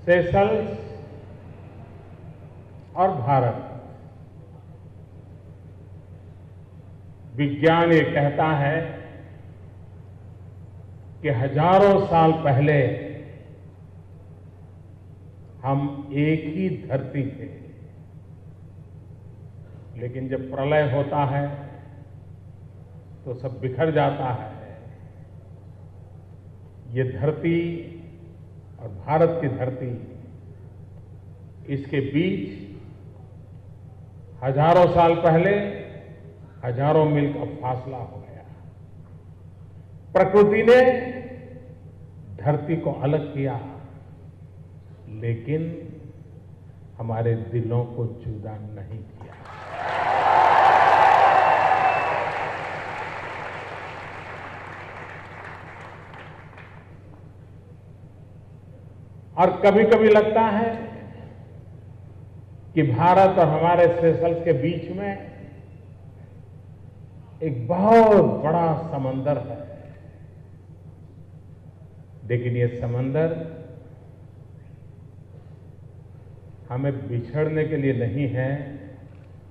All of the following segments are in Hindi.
सेशल्स और भारत, विज्ञान ये कहता है कि हजारों साल पहले हम एक ही धरती थे, लेकिन जब प्रलय होता है तो सब बिखर जाता है। ये धरती और भारत की धरती, इसके बीच हजारों साल पहले हजारों मील का फासला हो गया। प्रकृति ने धरती को अलग किया, लेकिन हमारे दिलों को जुदा नहीं किया। और कभी कभी लगता है कि भारत और हमारे सेशल्स के बीच में एक बहुत बड़ा समंदर है, लेकिन ये समंदर हमें बिछड़ने के लिए नहीं है,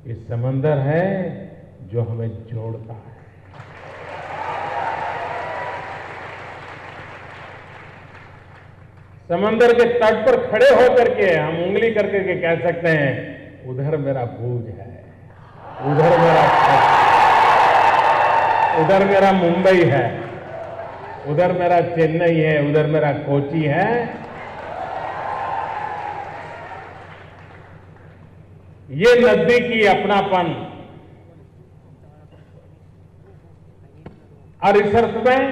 ये समंदर है जो हमें जोड़ता है। समंदर के तट पर खड़े होकर के हम उंगली करके के कह सकते हैं, उधर मेरा भुज है, उधर मेरा कच्छ, उधर मेरा मुंबई है, उधर मेरा चेन्नई है, उधर मेरा कोची है। ये नजदीकी अपनापन, और इस अर्थ में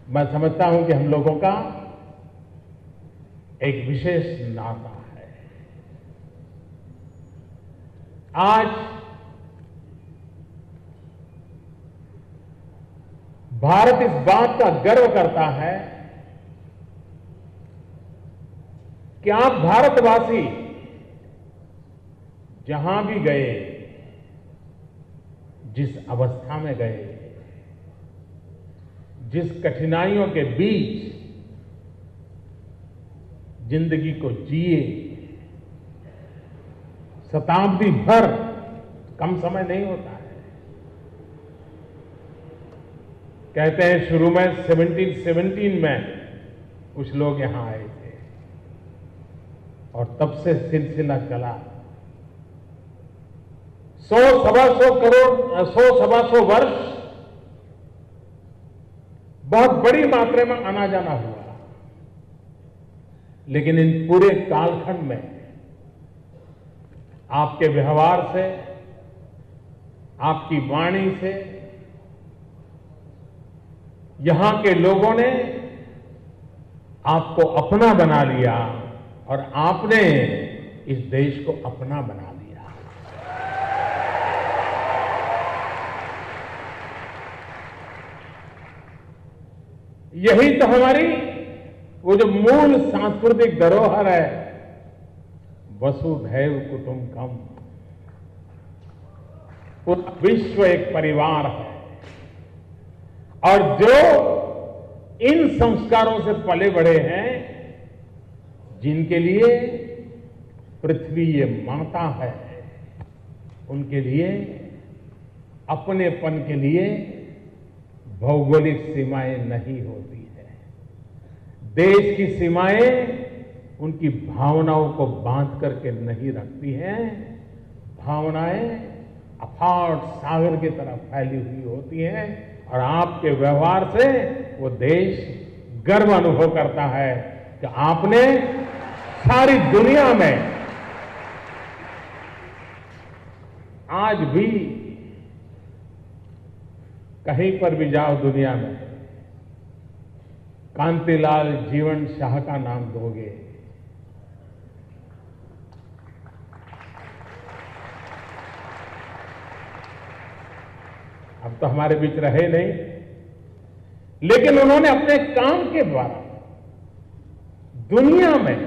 मैं समझता हूं कि हम लोगों का एक विशेष नाता है। आज भारत इस बात का गर्व करता है कि आप भारतवासी जहां भी गए, जिस अवस्था में गए, जिस कठिनाइयों के बीच जिंदगी को जिए, शताब्दी भर कम समय नहीं होता है। कहते हैं शुरू में 1717 में कुछ लोग यहां आए थे और तब से सिलसिला चला। 100-125 वर्ष बहुत बड़ी मात्रा में आना जाना हुआ, लेकिन इन पूरे कालखंड में आपके व्यवहार से, आपकी वाणी से यहां के लोगों ने आपको अपना बना लिया और आपने इस देश को अपना बना लिया। यही तो हमारी वो जो मूल सांस्कृतिक धरोहर है, वसुधैव कुटुंबकम, पूरा विश्व एक परिवार है। और जो इन संस्कारों से पले बढ़े हैं, जिनके लिए पृथ्वी ये माता है, उनके लिए अपनेपन के लिए भौगोलिक सीमाएं नहीं होती है। देश की सीमाएं उनकी भावनाओं को बांध करके नहीं रखती हैं। भावनाएं अफाट सागर की तरह फैली हुई होती हैं और आपके व्यवहार से वो देश गर्व अनुभव करता है कि आपने सारी दुनिया में आज भी कहीं पर भी जाओ दुनिया में, कांतिलाल जीवन शाह का नाम दोगे, अब तो हमारे बीच रहे नहीं, लेकिन उन्होंने अपने काम के द्वारा दुनिया में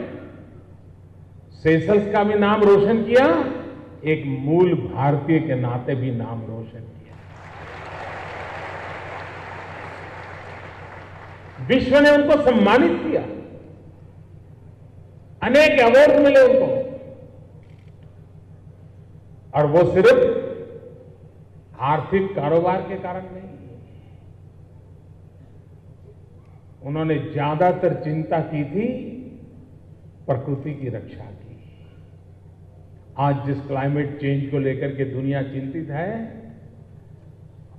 सेशल्स का भी नाम रोशन किया, एक मूल भारतीय के नाते भी नाम रोशन किया। विश्व ने उनको सम्मानित किया, अनेक अवार्ड मिले उनको, और वो सिर्फ आर्थिक कारोबार के कारण नहीं। उन्होंने ज्यादातर चिंता की थी प्रकृति की रक्षा की। आज जिस क्लाइमेट चेंज को लेकर के दुनिया चिंतित है,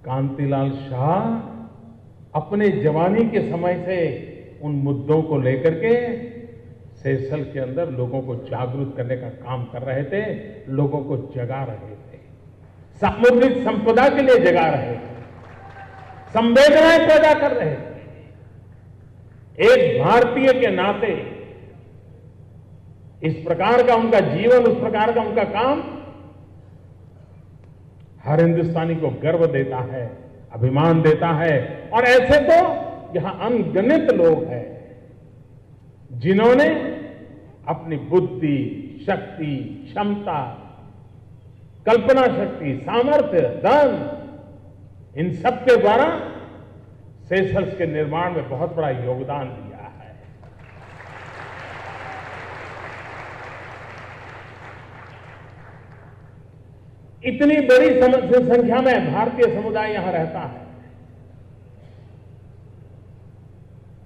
कांतिलाल शाह अपने जवानी के समय से उन मुद्दों को लेकर के सेशल के अंदर लोगों को जागरूक करने का काम कर रहे थे, लोगों को जगा रहे थे, सामुद्रिक संपदा के लिए जगा रहे थे, संवेदनाएं पैदा कर रहे थे। एक भारतीय के नाते इस प्रकार का उनका जीवन, उस प्रकार का उनका काम हर हिंदुस्तानी को गर्व देता है, अभिमान देता है। और ऐसे तो यहां अनगिनत लोग हैं जिन्होंने अपनी बुद्धि, शक्ति, क्षमता, कल्पना शक्ति, सामर्थ्य, धन, इन सब के द्वारा सेशल्स के निर्माण में बहुत बड़ा योगदान दिया है। इतनी बड़ी संख्या में भारतीय समुदाय यहां रहता है,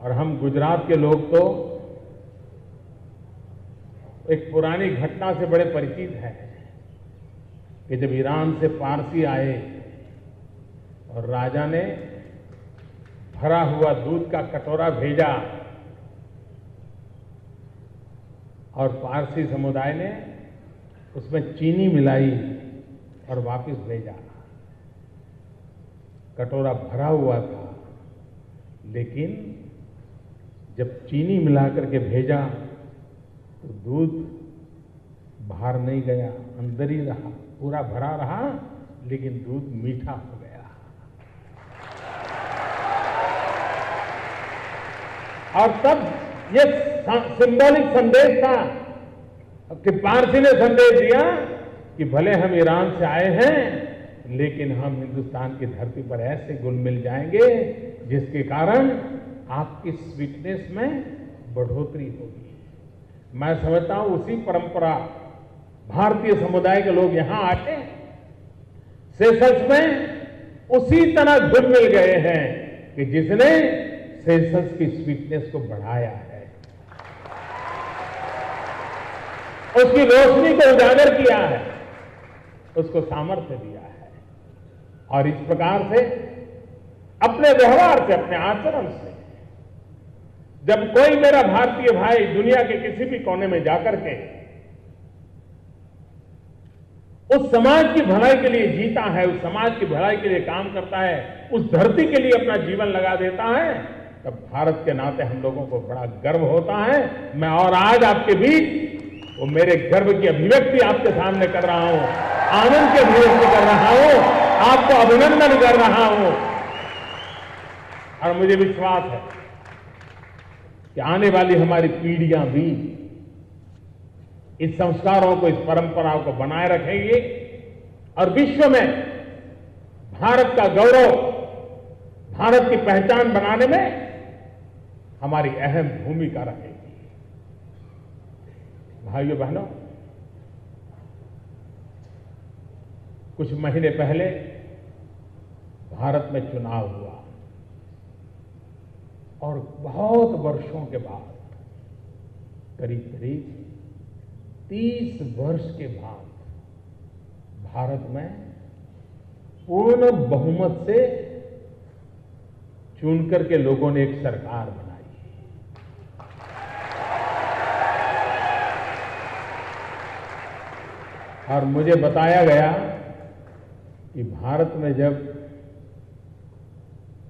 और हम गुजरात के लोग तो एक पुरानी घटना से बड़े परिचित हैं कि जब ईरान से पारसी आए और राजा ने भरा हुआ दूध का कटोरा भेजा और पारसी समुदाय ने उसमें चीनी मिलाई और वापस भेजा। कटोरा भरा हुआ था, लेकिन जब चीनी मिला करके भेजा तो दूध बाहर नहीं गया, अंदर ही रहा, पूरा भरा रहा, लेकिन दूध मीठा हो गया। और तब ये सिंबॉलिक संदेश था कि पारसी ने संदेश दिया कि भले हम ईरान से आए हैं, लेकिन हम हिंदुस्तान की धरती पर ऐसे घुल मिल जाएंगे जिसके कारण आपकी स्वीटनेस में बढ़ोतरी होगी। मैं समझता हूं उसी परंपरा भारतीय समुदाय के लोग यहां आके सेशल्स में उसी तरह घुल मिल गए हैं कि जिसने सेशल्स की स्वीटनेस को बढ़ाया है, उसकी रोशनी को उजागर किया है, उसको सामर्थ्य दिया है। और इस प्रकार से अपने व्यवहार से, अपने आचरण से, जब कोई मेरा भारतीय भाई दुनिया के किसी भी कोने में जाकर के उस समाज की भलाई के लिए जीता है, उस समाज की भलाई के लिए काम करता है, उस धरती के लिए अपना जीवन लगा देता है, तब भारत के नाते हम लोगों को बड़ा गर्व होता है। मैं और आज आपके बीच वो मेरे गर्व की अभिव्यक्ति आपके सामने कर रहा हूं, आनंद की अभिव्यक्ति कर रहा हूं, आपको अभिनंदन कर रहा हूं। और मुझे विश्वास है कि आने वाली हमारी पीढ़ियां भी इस संस्कारों को, इस परंपराओं को बनाए रखेंगे और विश्व में भारत का गौरव, भारत की पहचान बनाने में हमारी अहम भूमिका रहेगी। भाइयों बहनों, कुछ महीने पहले भारत में चुनाव हुआ और बहुत वर्षों के बाद, करीब करीब 30 वर्ष के बाद भारत में पूर्ण बहुमत से चुनकर के लोगों ने एक सरकार बनाई। और मुझे बताया गया कि भारत में जब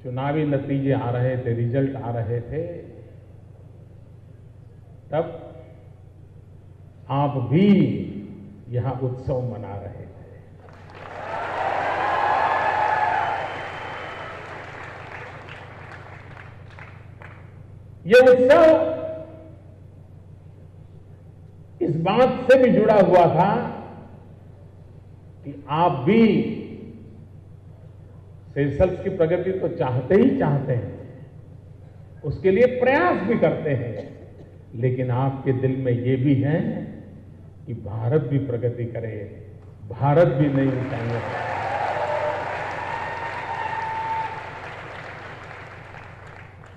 चुनावी नतीजे आ रहे थे, रिजल्ट आ रहे थे, तब आप भी यहां उत्सव मना रहे थे। ये उत्सव इस बात से भी जुड़ा हुआ था कि आप भी सेशल्स की प्रगति तो चाहते ही चाहते हैं, उसके लिए प्रयास भी करते हैं, लेकिन आपके दिल में ये भी है कि भारत भी प्रगति करे, भारत भी नई ऊंचाइयों पर।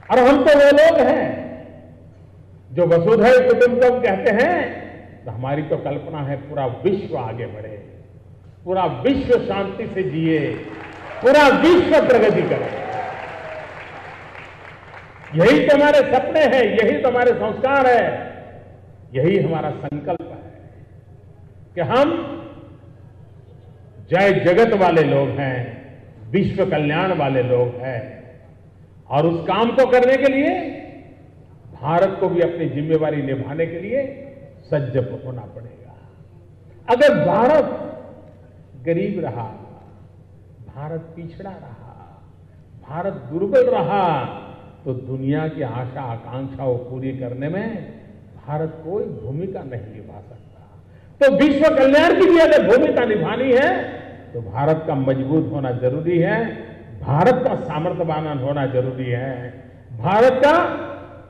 और हम तो वो लोग हैं जो वसुधैव कुटुंबकम कहते हैं, तो हमारी तो कल्पना है पूरा विश्व आगे बढ़े, पूरा विश्व शांति से जिए, पूरा विश्व प्रगति करे। यही तो हमारे सपने हैं, यही तो हमारे संस्कार है, यही हमारा संकल्प है कि हम जय जगत वाले लोग हैं, विश्व कल्याण वाले लोग हैं। और उस काम को करने के लिए भारत को भी अपनी जिम्मेवारी निभाने के लिए सज्ज होना पड़ेगा। अगर भारत गरीब रहा, भारत पिछड़ा रहा, भारत दुर्बल रहा, तो दुनिया की आशा आकांक्षाओं पूरी करने में भारत कोई भूमिका नहीं निभा सकता। तो विश्व कल्याण की भी अगर भूमिका निभानी है तो भारत का मजबूत होना जरूरी है, भारत का सामर्थ्यवान होना जरूरी है, भारत का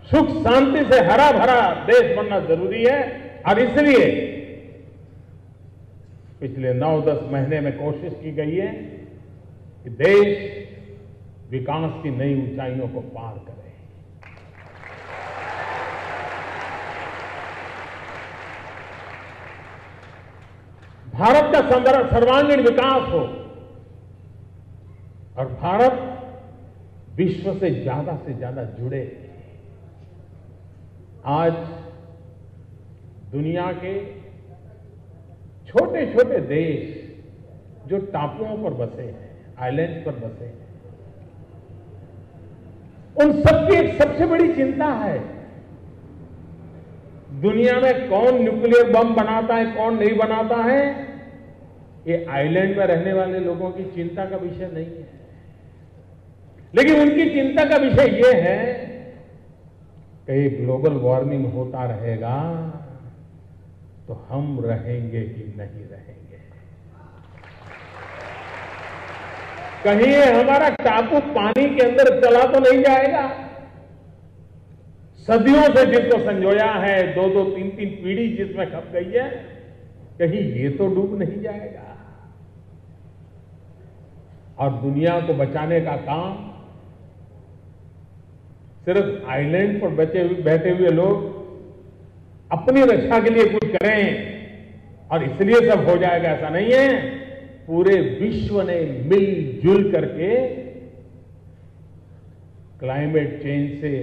सुख शांति से हरा भरा देश बनना जरूरी है। और इसलिए पिछले 9-10 महीने में कोशिश की गई है कि देश विकास की नई ऊंचाइयों को पार करे। भारत का सर्वांगीण विकास हो और भारत विश्व से ज्यादा जुड़े। आज दुनिया के छोटे छोटे देश जो टापुओं पर बसे हैं, आइलैंड पर बसे हैं, उन सबकी एक सबसे बड़ी चिंता है दुनिया में कौन न्यूक्लियर बम बनाता है, कौन नहीं बनाता है। ये आइलैंड में रहने वाले लोगों की चिंता का विषय नहीं है, लेकिन उनकी चिंता का विषय यह है कि ग्लोबल वार्मिंग होता रहेगा तो हम रहेंगे कि नहीं रहेंगे। कहीं हमारा टापू पानी के अंदर चला तो नहीं जाएगा। सदियों से जिसको संजोया है, 2-2, 3-3 पीढ़ी जिसमें खप गई है, कहीं ये तो डूब नहीं जाएगा। और दुनिया को बचाने का काम सिर्फ आइलैंड पर बैठे हुए लोग अपनी रक्षा के लिए कुछ करें और इसलिए सब हो जाएगा, ऐसा नहीं है। पूरे विश्व ने मिलजुल करके क्लाइमेट चेंज से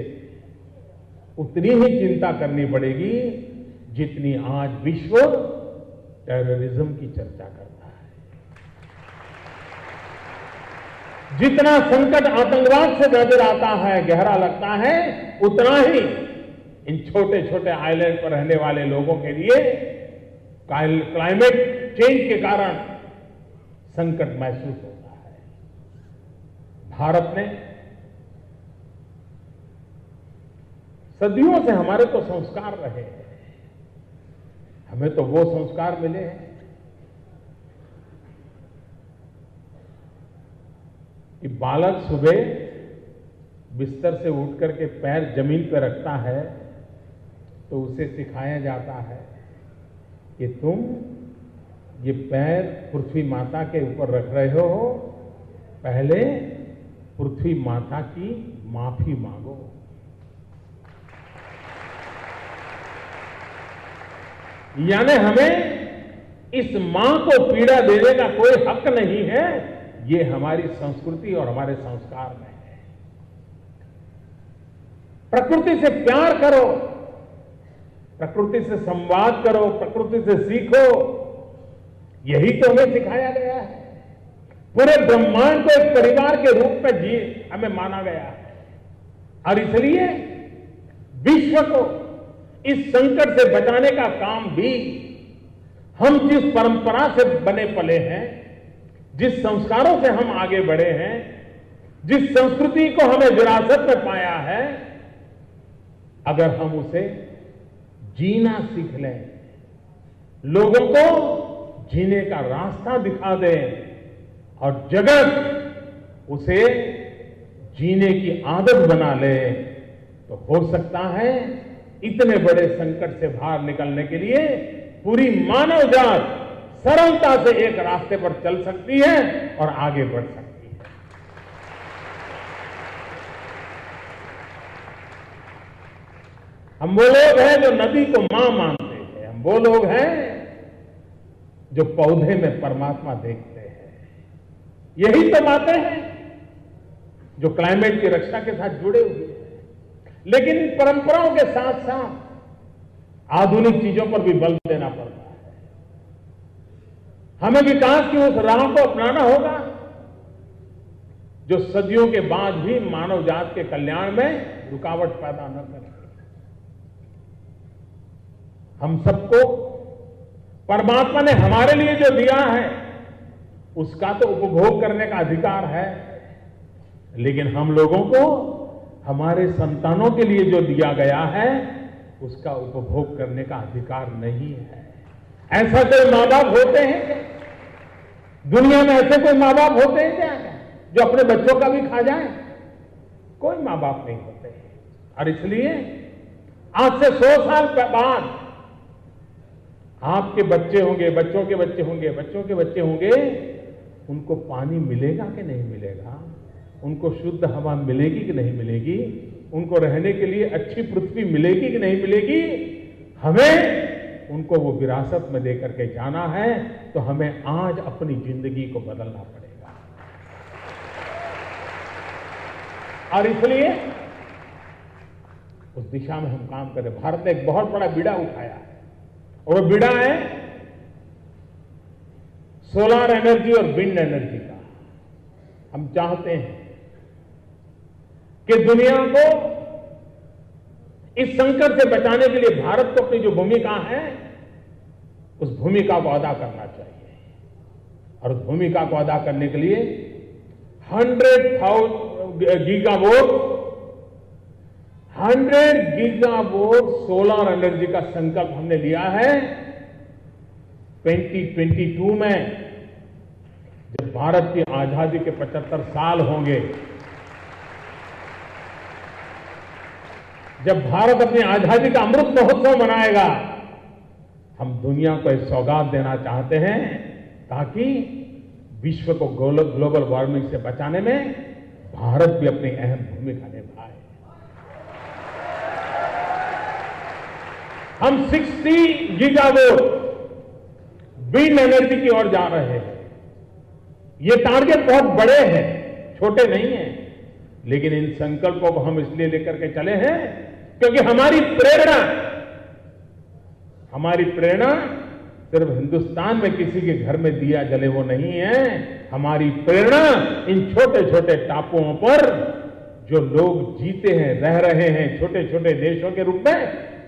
उतनी ही चिंता करनी पड़ेगी जितनी आज विश्व टेररिज्म की चर्चा करता है। जितना संकट आतंकवाद से नजर आता है, गहरा लगता है, उतना ही इन छोटे छोटे आइलैंड पर रहने वाले लोगों के लिए क्लाइमेट चेंज के कारण संकट महसूस होता है। भारत ने सदियों से, हमारे तो संस्कार रहे हैं, हमें तो वो संस्कार मिले हैं कि बालक सुबह बिस्तर से उठ करके पैर जमीन पर रखता है तो उसे सिखाया जाता है कि तुम ये पैर पृथ्वी माता के ऊपर रख रहे हो, पहले पृथ्वी माता की माफी मांगो। यानी हमें इस मां को पीड़ा देने का कोई हक नहीं है, ये हमारी संस्कृति और हमारे संस्कार में है। प्रकृति से प्यार करो, प्रकृति से संवाद करो, प्रकृति से सीखो, यही तो हमें सिखाया गया है। पूरे ब्रह्मांड को एक परिवार के रूप में हमें माना गया है। और इसलिए विश्व को इस संकट से बचाने का काम भी हम जिस परंपरा से बने पले हैं, जिस संस्कारों से हम आगे बढ़े हैं, जिस संस्कृति को हमें विरासत में पाया है, अगर हम उसे जीना सीख लें, लोगों को जीने का रास्ता दिखा दें और जगत उसे जीने की आदत बना ले, तो हो सकता है इतने बड़े संकट से बाहर निकलने के लिए पूरी मानव जात सरलता से एक रास्ते पर चल सकती है और आगे बढ़ सकती है। हम वो लोग हैं जो नदी को मां मानते हैं, हम वो लोग हैं जो पौधे में परमात्मा देखते हैं। यही तो बातें हैं जो क्लाइमेट की रक्षा के साथ जुड़े हुए हैं। लेकिन इन परंपराओं के साथ साथ आधुनिक चीजों पर भी बल देना पड़ता है। हमें विकास की उस राह को अपनाना होगा जो सदियों के बाद भी मानव जात के कल्याण में रुकावट पैदा न करे। हम सबको परमात्मा ने हमारे लिए जो दिया है उसका तो उपभोग करने का अधिकार है, लेकिन हम लोगों को हमारे संतानों के लिए जो दिया गया है उसका उपभोग करने का अधिकार नहीं है। ऐसा कोई मां बाप होते हैं क्या? दुनिया में ऐसे कोई मां बाप होते हैं क्या जो अपने बच्चों का भी खा जाए? कोई मां बाप नहीं होते। और इसलिए आज से 100 साल बाद आपके बच्चे होंगे, बच्चों के बच्चे होंगे, बच्चों के बच्चे होंगे, उनको पानी मिलेगा कि नहीं मिलेगा? उनको शुद्ध हवा मिलेगी कि नहीं मिलेगी? उनको रहने के लिए अच्छी पृथ्वी मिलेगी कि नहीं मिलेगी? हमें उनको वो विरासत में देकर के जाना है, तो हमें आज अपनी जिंदगी को बदलना पड़ेगा। और इसलिए उस दिशा में हम काम करें। भारत ने एक बहुत बड़ा बीड़ा उठाया है और वो बीड़ा है सोलर एनर्जी और विंड एनर्जी का। हम चाहते हैं कि दुनिया को इस संकट से बचाने के लिए भारत को अपनी जो भूमिका है उस भूमिका को अदा करना चाहिए। और उस भूमिका को अदा करने के लिए 100 गीगावोट सोलर एनर्जी का संकल्प हमने लिया है 2022 में। जब भारत की आजादी के 75 साल होंगे, जब भारत अपनी आजादी का अमृत महोत्सव मनाएगा, हम दुनिया को एक सौगात देना चाहते हैं ताकि विश्व को ग्लोबल वार्मिंग से बचाने में भारत भी अपनी अहम भूमिका निभाए। हम 60 गीगावोट विंड एनर्जी की ओर जा रहे हैं। ये टारगेट बहुत बड़े हैं, छोटे नहीं हैं, लेकिन इन संकल्पों को हम इसलिए लेकर के चले हैं क्योंकि हमारी प्रेरणा सिर्फ हिंदुस्तान में किसी के घर में दिया जले वो नहीं है। हमारी प्रेरणा इन छोटे छोटे टापुओं पर जो लोग जीते हैं, रह रहे हैं छोटे छोटे देशों के रूप में,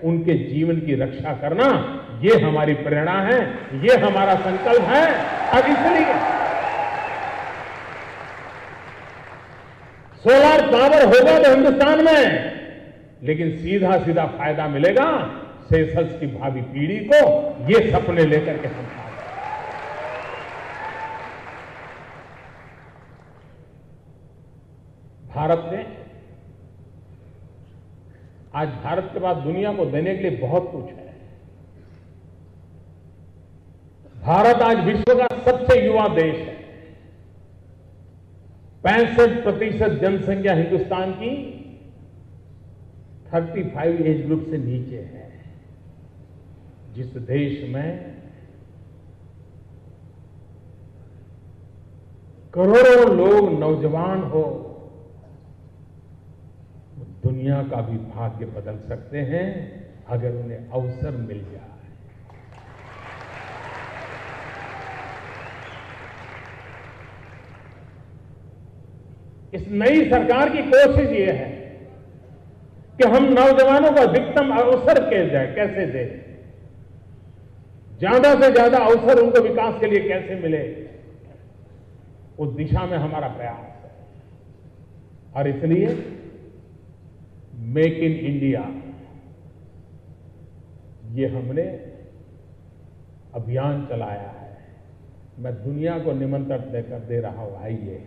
उनके जीवन की रक्षा करना, ये हमारी प्रेरणा है, ये हमारा संकल्प है। अब इसलिए सोलर पावर होगा तो हिंदुस्तान में, लेकिन सीधा सीधा फायदा मिलेगा सेशल्स की भावी पीढ़ी को। ये सपने लेकर के हम आए। भारत ने आज भारत के पास दुनिया को देने के लिए बहुत कुछ है। भारत आज विश्व का सबसे युवा देश है। 65% जनसंख्या हिंदुस्तान की 35 एज ग्रुप से नीचे है। जिस देश में करोड़ों लोग नौजवान हो, दुनिया का भी भाग्य बदल सकते हैं अगर उन्हें अवसर मिल जाए। इस नई सरकार की कोशिश ये है कि हम नौजवानों को अधिकतम अवसर कैसे दें, ज्यादा से ज्यादा अवसर उनको विकास के लिए कैसे मिले, उस दिशा में हमारा प्रयास है। और इसलिए मेक इन इंडिया ये हमने अभियान चलाया है। मैं दुनिया को निमंत्रण देकर दे रहा हूं, आइए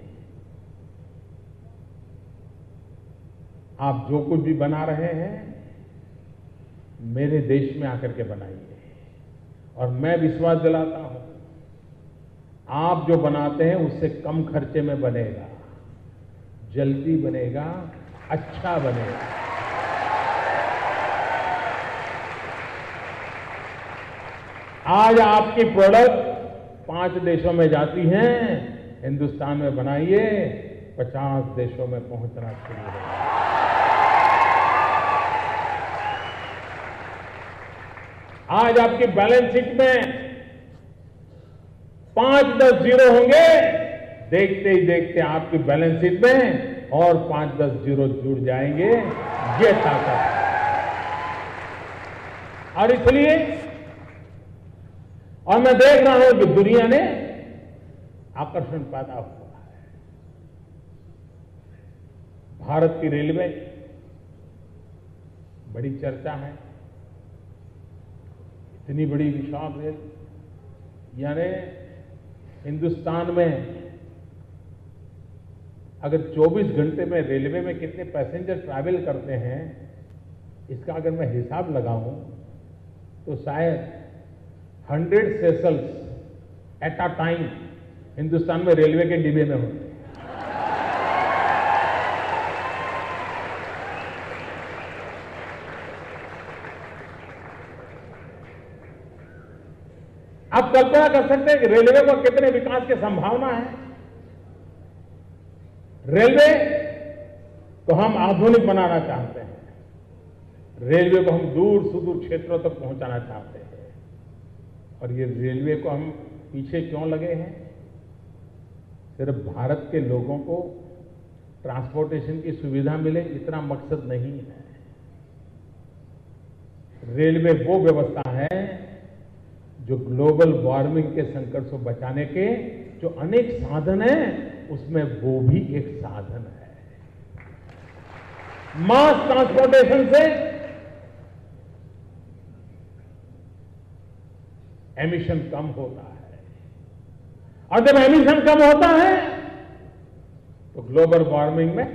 आप जो कुछ भी बना रहे हैं मेरे देश में आकर के बनाइए, और मैं विश्वास दिलाता हूं आप जो बनाते हैं उससे कम खर्चे में बनेगा, जल्दी बनेगा, अच्छा बनेगा। आज आपकी प्रोडक्ट 5 देशों में जाती हैं, हिंदुस्तान में बनाइए, 50 देशों में पहुंचना शुरू होगा। आज आपकी बैलेंस शीट में 5-10 जीरो होंगे, देखते ही देखते आपकी बैलेंस शीट में और 5-10 जीरो जुड़ जाएंगे। ये ताकत है। और इसलिए और मैं देख रहा हूं कि दुनिया ने आकर्षण पैदा हुआ है। भारत की रेलवे बड़ी चर्चा है, इतनी बड़ी विशाल रेल, यानी हिंदुस्तान में अगर 24 घंटे में रेलवे में कितने पैसेंजर ट्रैवल करते हैं, इसका अगर मैं हिसाब लगाऊं तो शायद 100 Seychelles at a time Hindustan में रेलवे के डिब्बे में होते हैं। आप कल्पना कर सकते हैं कि रेलवे को कितने विकास की संभावना है। रेलवे को हम आधुनिक बनाना चाहते हैं, रेलवे को हम दूर सुदूर क्षेत्रों तक पहुंचाना चाहते हैं। और ये रेलवे को हम पीछे क्यों लगे हैं? सिर्फ भारत के लोगों को ट्रांसपोर्टेशन की सुविधा मिले इतना मकसद नहीं है। रेलवे वो व्यवस्था है जो ग्लोबल वार्मिंग के संकट से बचाने के जो अनेक साधन हैं, उसमें वो भी एक साधन है। मास ट्रांसपोर्टेशन से एमिशन कम होता है, और जब एमिशन कम होता है तो ग्लोबल वार्मिंग में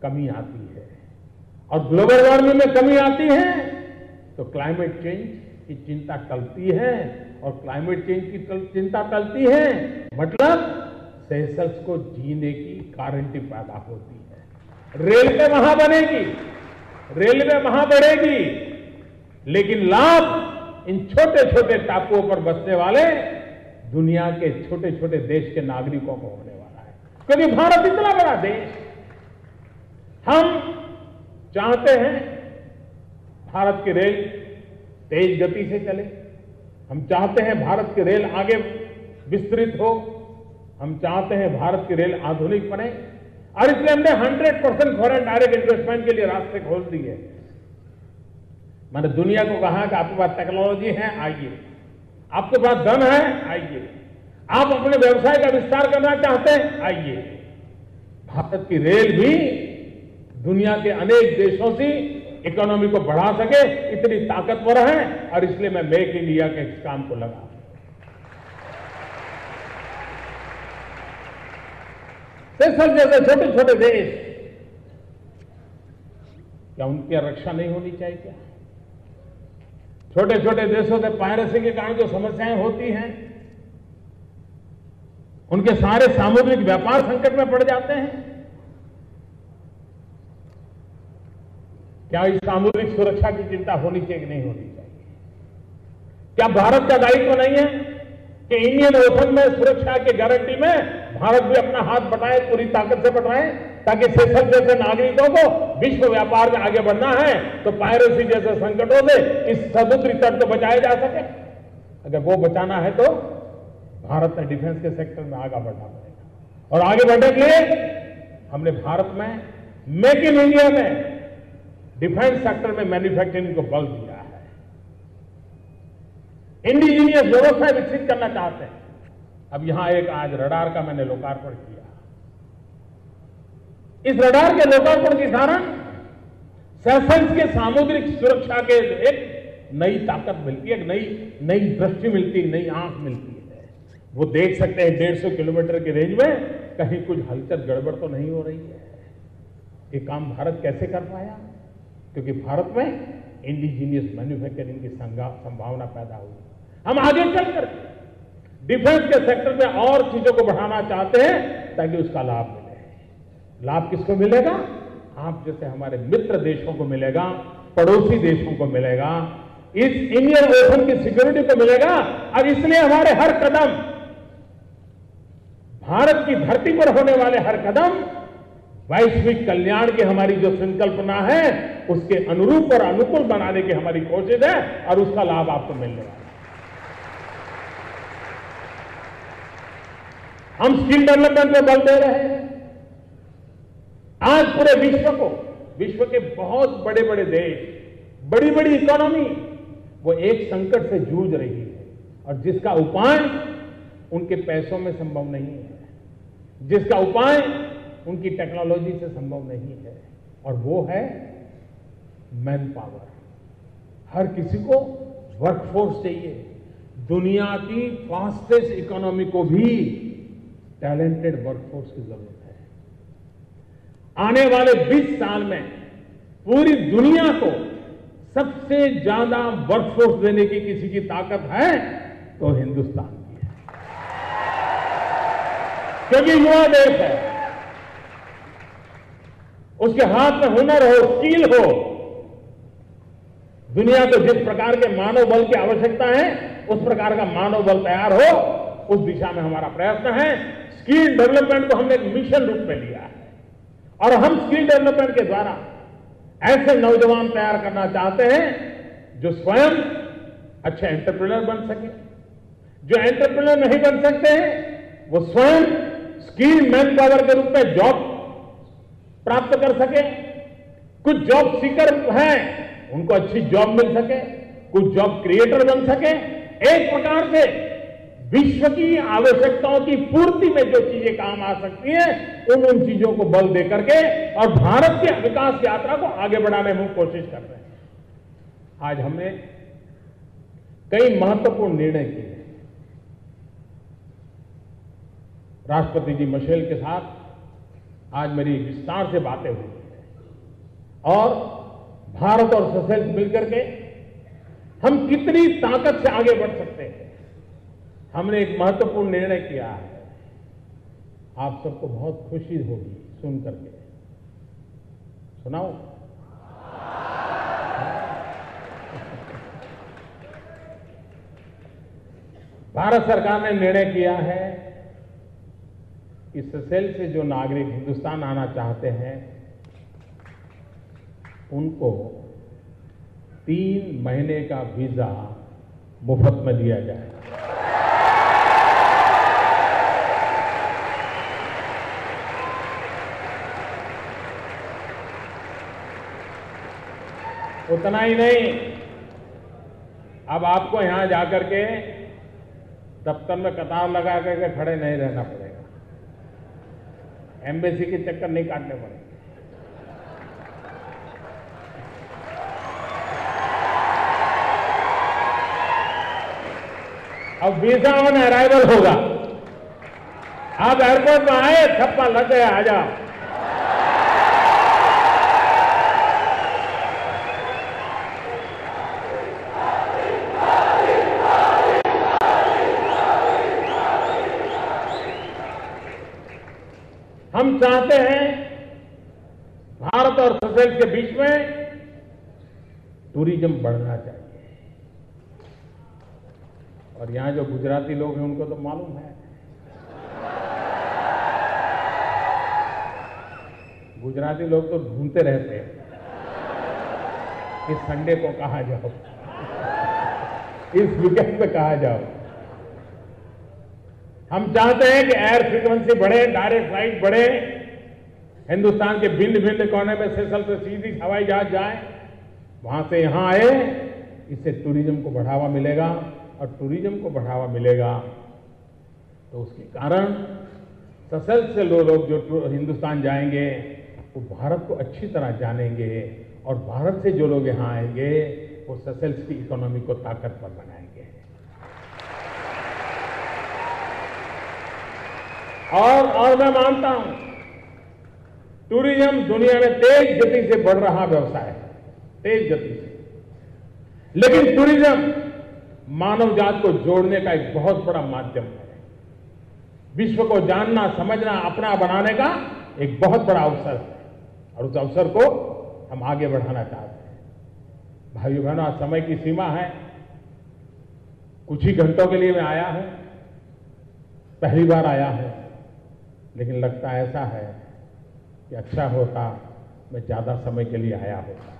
कमी आती है, और ग्लोबल वार्मिंग में कमी आती है तो क्लाइमेट चेंज की चिंता टलती है, और क्लाइमेट चेंज की चिंता टलती है मतलब सेशल्स को जीने की गारंटी पैदा होती है। रेलवे वहां बनेगी, रेलवे वहां बढ़ेगी, लेकिन लाभ इन छोटे छोटे टापुओं पर बसने वाले दुनिया के छोटे छोटे देश के नागरिकों को होने वाला है। क्योंकि भारत इतना बड़ा देश, हम चाहते हैं भारत की रेल तेज गति से चले, हम चाहते हैं भारत की रेल आगे विस्तृत हो, हम चाहते हैं भारत की रेल आधुनिक बने, और इसलिए हमने 100% फॉरेन डायरेक्ट इन्वेस्टमेंट के लिए रास्ते खोल दिए। मैंने दुनिया को कहा कि आपके पास टेक्नोलॉजी है, आइए, आपके पास धन है, आइए, आप अपने व्यवसाय का विस्तार करना चाहते हैं, आइए। भारत की रेल भी दुनिया के अनेक देशों से इकोनॉमी को बढ़ा सके इतनी ताकतवर है, और इसलिए मैं मेक इंडिया के इस काम को लगा। सेशल्स जैसे छोटे छोटे देश, क्या उनकी रक्षा नहीं होनी चाहिए? क्या छोटे छोटे देशों से पायरेसी के कारण जो समस्याएं होती हैं, उनके सारे सामुद्रिक व्यापार संकट में पड़ जाते हैं। क्या इस सामुद्रिक सुरक्षा की चिंता होनी चाहिए कि नहीं होनी चाहिए? क्या भारत का दायित्व नहीं है कि इंडियन ओशन में सुरक्षा की गारंटी में भारत भी अपना हाथ बटाए, पूरी ताकत से बटाए, ताकि सेशल्स जैसे नागरिकों को विश्व व्यापार में आगे बढ़ना है तो पायरेसी जैसे संकटों से इस समुद्री तट को बचाया जा सके। अगर वो बचाना है तो भारत ने डिफेंस के सेक्टर में आगे बढ़ना पड़ेगा, और आगे बढ़ने के लिए हमने भारत में मेक इन इंडिया में डिफेंस सेक्टर में मैन्युफैक्चरिंग को बल दिया है। इंडिजीनियस व्यवस्था विकसित करना चाहते हैं। अब यहां एक आज रडार का मैंने लोकार्पण किया। इस रडार के लोकार्पण के कारण सेशल्स के सामुद्रिक सुरक्षा के एक नई ताकत मिलती है, एक नई दृष्टि मिलती है, नई आंख मिलती है। वो देख सकते हैं 150 किलोमीटर की रेंज में कहीं कुछ हलचल गड़बड़ तो नहीं हो रही है। ये काम भारत कैसे कर पाया? क्योंकि भारत में इंडिजीनियस मैन्युफैक्चरिंग की संभावना पैदा हुई। हम आगे चलकर डिफेंस के सेक्टर में और चीजों को बढ़ाना चाहते हैं ताकि उसका लाभ मिले। लाभ किसको मिलेगा? आप जैसे हमारे मित्र देशों को मिलेगा, पड़ोसी देशों को मिलेगा, इस इंडियन ओशन की सिक्योरिटी को मिलेगा। और इसलिए हमारे हर कदम, भारत की धरती पर होने वाले हर कदम वैश्विक कल्याण की हमारी जो संकल्पना है उसके अनुरूप और अनुकूल बनाने की हमारी कोशिश है और उसका लाभ आपको मिलने वाला है। हम स्किल डेवलपमेंट में बल दे रहे हैं। आज पूरे विश्व के बहुत बड़े बड़े देश, बड़ी बड़ी इकोनॉमी, वो एक संकट से जूझ रही है और जिसका उपाय उनके पैसों में संभव नहीं है, जिसका उपाय उनकी टेक्नोलॉजी से संभव नहीं है, और वो है मैन पावर। हर किसी को वर्कफोर्स चाहिए। दुनिया की फास्टेस्ट इकोनॉमी को भी टैलेंटेड वर्कफोर्स की जरूरत है। आने वाले 20 साल में पूरी दुनिया को सबसे ज्यादा वर्कफोर्स देने की किसी की ताकत है तो हिंदुस्तान की है, क्योंकि युवा देश है। उसके हाथ में हुनर हो, स्किल हो। दुनिया को जिस प्रकार के मानव बल की आवश्यकता है उस प्रकार का मानव बल तैयार हो, उस दिशा में हमारा प्रयत्न है। स्किल डेवलपमेंट को हमने एक मिशन रूप में लिया है और हम स्किल डेवलपमेंट के द्वारा ऐसे नौजवान तैयार करना चाहते हैं जो स्वयं अच्छे एंटरप्रेन्योर बन सके। जो एंटरप्रेन्योर नहीं बन सकते हैं वो स्वयं स्किल मैन पावर के रूप में जॉब प्राप्त कर सके। कुछ जॉब सीकर हैं, उनको अच्छी जॉब मिल सके, कुछ जॉब क्रिएटर बन सके। एक प्रकार से विश्व की आवश्यकताओं की पूर्ति में जो चीजें काम आ सकती हैं उन चीजों को बल दे करके और भारत की विकास यात्रा को आगे बढ़ाने में कोशिश कर रहे हैं। आज हमने कई महत्वपूर्ण निर्णय किए। राष्ट्रपति जी मिशेल के साथ आज मेरी विस्तार से बातें हुई और भारत और सेशेल्स मिलकर के हम कितनी ताकत से आगे बढ़ सकते हैं। हमने एक महत्वपूर्ण निर्णय किया है। आप सबको बहुत खुशी होगी सुन करके। सुनाओ। भारत सरकार ने निर्णय किया है कि सेशेल्स से जो नागरिक हिंदुस्तान आना चाहते हैं उनको 3 महीने का वीजा मुफ्त में दिया जाए। उतना ही नहीं, अब आपको यहां जाकर के दफ्तर में कतार लगा करके खड़े नहीं रहना पड़ेगा, एम्बेसी के चक्कर नहीं काटने पड़ेंगे। अब वीजा ऑन अराइवल होगा। आप एयरपोर्ट में आए, थप्पा लग गया, आ जाओ। हम चाहते हैं भारत और सेशेल्स के बीच में टूरिज्म बढ़ना चाहिए। और यहां जो गुजराती लोग हैं उनको तो मालूम है, गुजराती लोग तो ढूंढते रहते हैं कि संडे को कहां जाओ, इस वीकेंड पे कहां जाओ। हम चाहते हैं कि एयर फ्रीक्वेंसी बढ़े, डायरेक्ट फ्लाइट बढ़े, हिंदुस्तान के भिन्न भिन्न कोने में सेशेल्स से सीधी हवाई जहाज जाए, वहां से यहां आए। इससे टूरिज्म को बढ़ावा मिलेगा और टूरिज्म को बढ़ावा मिलेगा तो उसके कारण सेशेल्स से लोग जो हिंदुस्तान जाएंगे वो भारत को अच्छी तरह जानेंगे और भारत से जो लोग यहां आएंगे वो सेशेल्स की इकोनॉमी को ताकतवर बनाएंगे। और मैं मानता हूं टूरिज्म दुनिया में तेज गति से बढ़ रहा व्यवसाय है, तेज गति से। लेकिन टूरिज्म मानव जात को जोड़ने का एक बहुत बड़ा माध्यम है, विश्व को जानना, समझना, अपना बनाने का एक बहुत बड़ा अवसर है, और उस अवसर को हम आगे बढ़ाना चाहते हैं। भाइयों बहनों, आज समय की सीमा है, कुछ ही घंटों के लिए मैं आया हूं, पहली बार आया हूं, लेकिन लगता ऐसा है कि अच्छा होता मैं ज्यादा समय के लिए आया होता।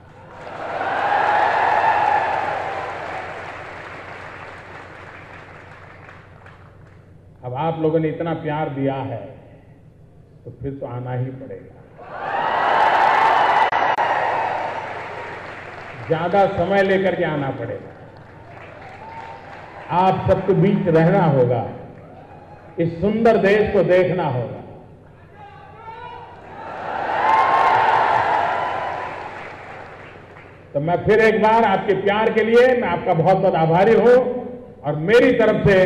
अब आप लोगों ने इतना प्यार दिया है तो फिर तो आना ही पड़ेगा, ज्यादा समय लेकर के आना पड़ेगा। आप सबके बीच रहना होगा, इस सुंदर देश को देखना होगा। तो मैं फिर एक बार आपके प्यार के लिए मैं आपका बहुत बहुत आभारी हूं, और मेरी तरफ से,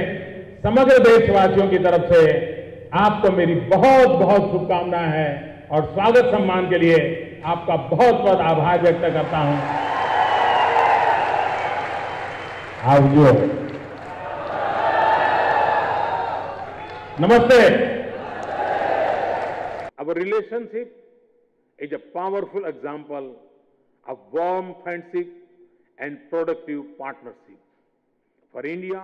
समग्र देशवासियों की तरफ से आपको मेरी बहुत बहुत शुभकामनाएं हैं, और स्वागत सम्मान के लिए आपका बहुत बहुत आभार व्यक्त करता हूं। आवजो, नमस्ते। Our relationship is a powerful example of warm friendship and productive partnership. For India,